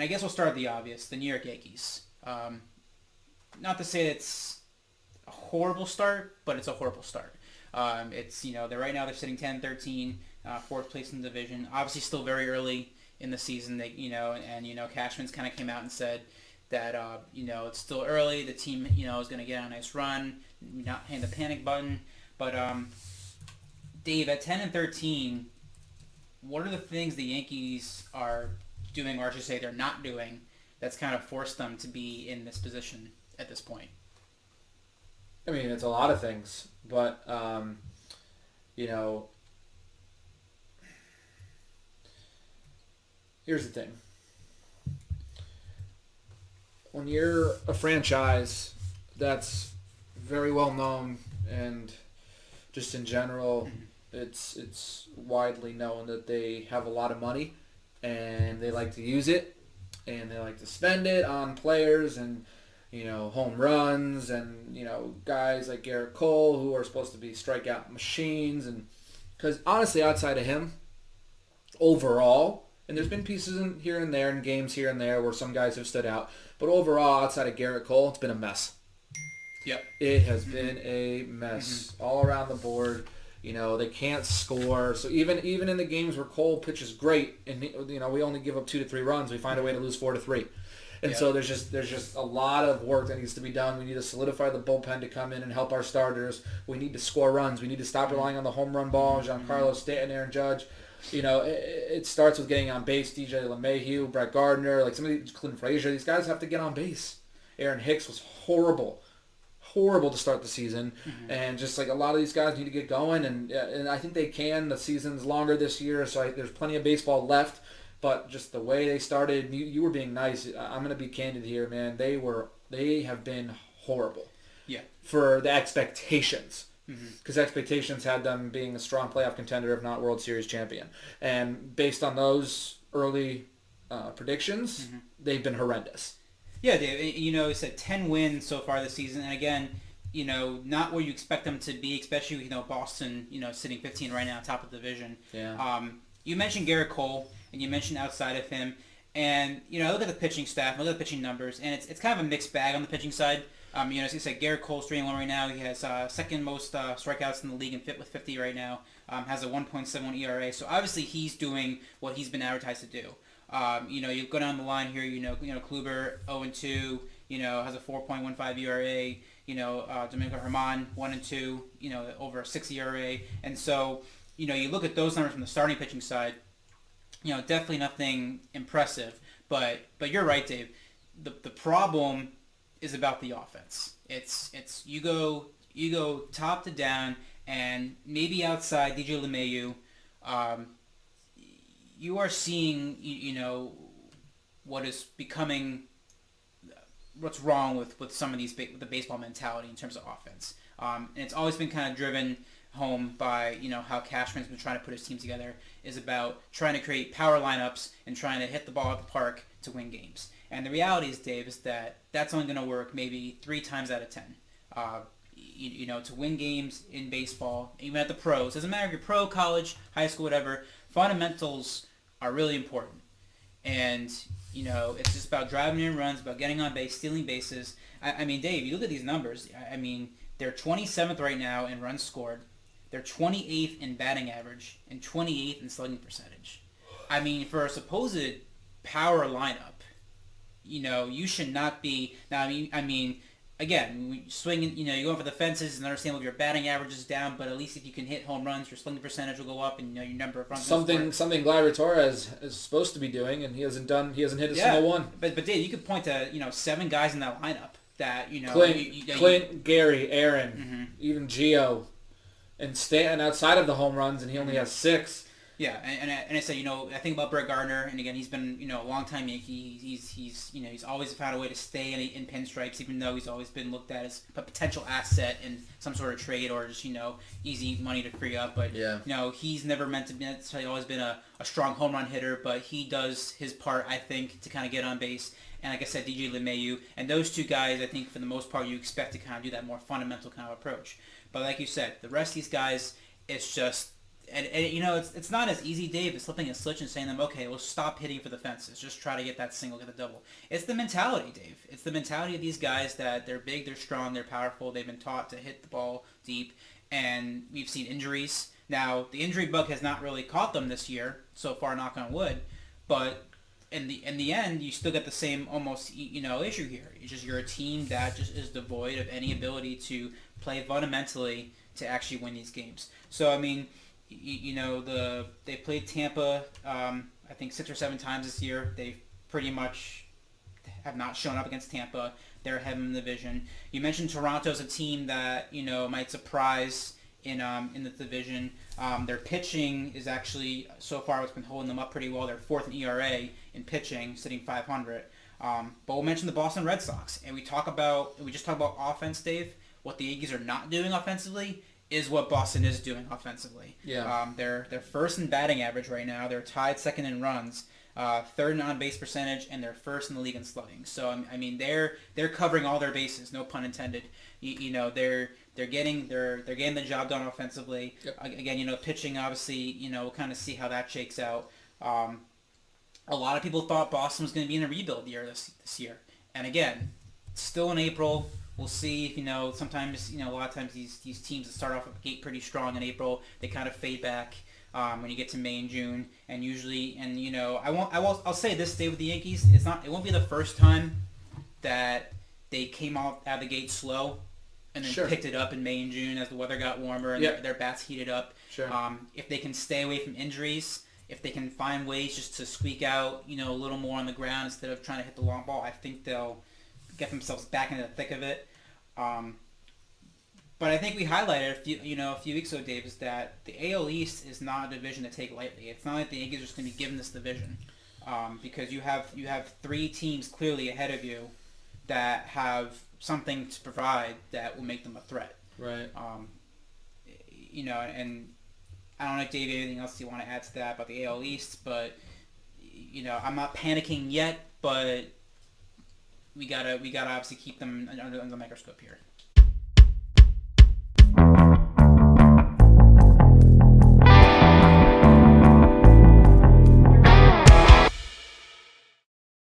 And I guess we'll start with the obvious, the New York Yankees. Not to say it's a horrible start, but it's a horrible start. It's, they're right now they're sitting 10-13, fourth place in the division. Obviously still very early in the season. Cashman's kind of came out and said that, it's still early. The team, is going to get on a nice run, not hitting the panic button. But, Dave, at 10-13, what are the things the Yankees are doing, or I should say they're not doing, that's kind of forced them to be in this position at this point? I mean, it's a lot of things, but, here's the thing. When you're a franchise that's very well known and just in general, it's widely known that they have a lot of money and they like to use it and they like to spend it on players and home runs and, guys like Garrett Cole who are supposed to be strikeout machines. And because honestly, outside of him, overall, and there's been pieces here and there and games here and there where some guys have stood out, but overall, outside of Garrett Cole, it's been a mess. Yep. It has been a mess all around the board. They can't score. So even in the games where Cole pitches great and, we only give up 2 to 3 runs, we find a way to lose 4 to 3. And so there's just a lot of work that needs to be done. We need to solidify the bullpen to come in and help our starters. We need to score runs. We need to stop relying on the home run ball, Giancarlo Stanton, Aaron Judge. It starts with getting on base. DJ LeMahieu, Brett Gardner, like some of these, Clint Frazier. These guys have to get on base. Aaron Hicks was horrible to start the season, and just like a lot of these guys need to get going, and I think they can. The season's longer this year, so there's plenty of baseball left. But just the way they started, you were being nice. I'm going to be candid here, man. They have been horrible. Yeah. For the expectations. Because expectations had them being a strong playoff contender, if not World Series champion. And based on those early predictions, they've been horrendous. Yeah, Dave. You said 10 wins so far this season. And again, not where you expect them to be, especially, Boston, sitting 15 right now, top of the division. Yeah. You mentioned Garrett Cole, and you mentioned outside of him. And, I look at the pitching staff, I look at the pitching numbers, and it's kind of a mixed bag on the pitching side. As you said, Garrett Cole's 3-1 right now. He has second most strikeouts in the league and fit with 50 right now. Has a 1.71 ERA. So obviously he's doing what he's been advertised to do. You go down the line here. Kluber 0-2. Has a 4.15 ERA. Domingo Germán 1-2. Over a 6 ERA. And so you look at those numbers from the starting pitching side. Definitely nothing impressive. But you're right, Dave. The problem is about the offense. It's you go top to down, and maybe outside DJ LeMahieu, you are seeing what is becoming what's wrong with some of these with the baseball mentality in terms of offense. And it's always been kind of driven home by how Cashman's been trying to put his team together, is about trying to create power lineups and trying to hit the ball at the park to win games. And the reality is, Dave, is that that's only going to work maybe 3 times out of 10. To win games in baseball, even at the pros, doesn't matter if you're pro, college, high school, whatever, fundamentals are really important. And, it's just about driving in runs, about getting on base, stealing bases. I mean, Dave, you look at these numbers. I mean, they're 27th right now in runs scored. They're 28th in batting average and 28th in slugging percentage. I mean, for a supposed power lineup, you should not be. Now, I mean, again, swinging. You're going for the fences, and understandable if your batting average is down, but at least if you can hit home runs, your slugging percentage will go up, and your number of runs. Something Gleyber Torres is supposed to be doing, and he hasn't hit a single one. But Dave, you could point to 7 guys in that lineup that Clint, Gary, Aaron, even Gio, and Stanton outside of the home runs, and he only has 6. Yeah, and I said, I think about Brett Gardner, and again, he's been, a long-time Yankee. He's always found a way to stay in pinstripes, even though he's always been looked at as a potential asset in some sort of trade or just, easy money to free up. But, he's never meant to be necessarily always been a strong home run hitter, but he does his part, I think, to kind of get on base. And like I said, DJ LeMahieu, and those 2 guys, I think, for the most part, you expect to kind of do that more fundamental kind of approach. But like you said, the rest of these guys, it's just and you know, it's not as easy, Dave, as flipping a switch and saying to them, okay, well, stop hitting for the fences. Just try to get that single, get the double. It's the mentality, Dave. It's the mentality of these guys that they're big, they're strong, they're powerful. They've been taught to hit the ball deep, and we've seen injuries. Now, the injury bug has not really caught them this year so far, knock on wood, but in the end, you still get the same almost issue here. It's just you're a team that just is devoid of any ability to play fundamentally to actually win these games. So I mean, they played Tampa I think 6 or 7 times this year. They pretty much have not shown up against Tampa. They're ahead in the division. You mentioned Toronto's a team that might surprise in the division. Their pitching is actually so far what's been holding them up pretty well. They're 4th in ERA in pitching, sitting 500. But we'll mention the Boston Red Sox, and we just talk about offense, Dave. What the Yankees are not doing offensively is what Boston is doing offensively. Yeah. They're first in batting average right now. They're tied second in runs, third in on-base percentage, and they're first in the league in slugging. So I mean, they're covering all their bases, no pun intended. They're getting the job done offensively. Yep. Again, pitching obviously, we'll kind of see how that shakes out. A lot of people thought Boston was going to be in a rebuild year this year, and again, still in April. We'll see. Sometimes a lot of times these teams that start off the gate pretty strong in April, they kind of fade back when you get to May and June, and usually, I'll say this, Dave, with the Yankees, it won't be the first time that they came out of the gate slow and then picked it up in May and June as the weather got warmer and their bats heated up. Sure. If they can stay away from injuries, if they can find ways just to squeak out, a little more on the ground instead of trying to hit the long ball, I think they'll get themselves back into the thick of it. But I think we highlighted a few weeks ago, Dave, is that the AL East is not a division to take lightly. It's not like the Yankees are just going to be given this division, because you have 3 teams clearly ahead of you that have something to provide that will make them a threat. Right. And I don't know, Dave, anything else you want to add to that about the AL East, but I'm not panicking yet, but we gotta obviously keep them under the microscope here.